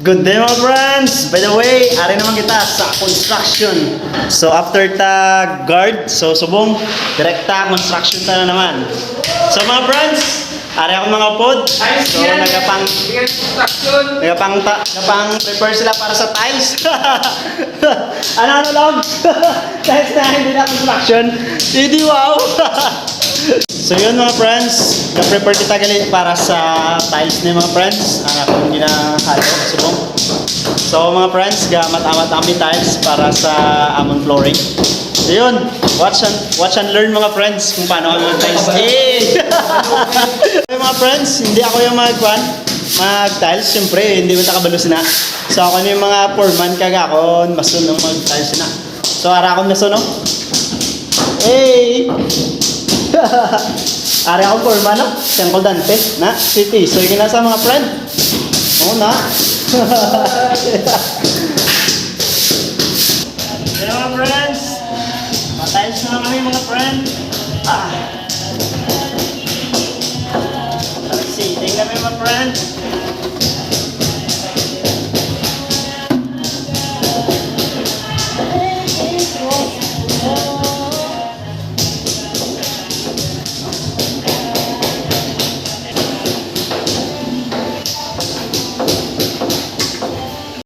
Good day mga friends! By the way, ari naman kita sa construction. So after ta guard, so subong, direkta construction ta na naman. So mga friends, ari ako mga pod. So nagapang prepare sila para sa tiles. ano lang? Tiles na hindi na construction. Hindi wow! So yun mga friends, na-prepare kita galit para sa tiles ni mga friends. Ang akong ginahalo, subong. So mga friends, gamat-amat kami tiles para sa among flooring. So yun, watch and learn mga friends kung paano kami mag-tiles. Mga friends, hindi ako yung mag-tiles. Siyempre, hindi mo takabalos na. So ako yung mga foreman kagakon, masun ng mag-tiles na. So ara akong nasun, no? Hey! Ari ako foreman, no? Siyang Dante, na? City. So yung nasa mga friend. Oo na. Hello mga friends. Matiles na kami mga friend. Let's see. Tingnan kami mga friend.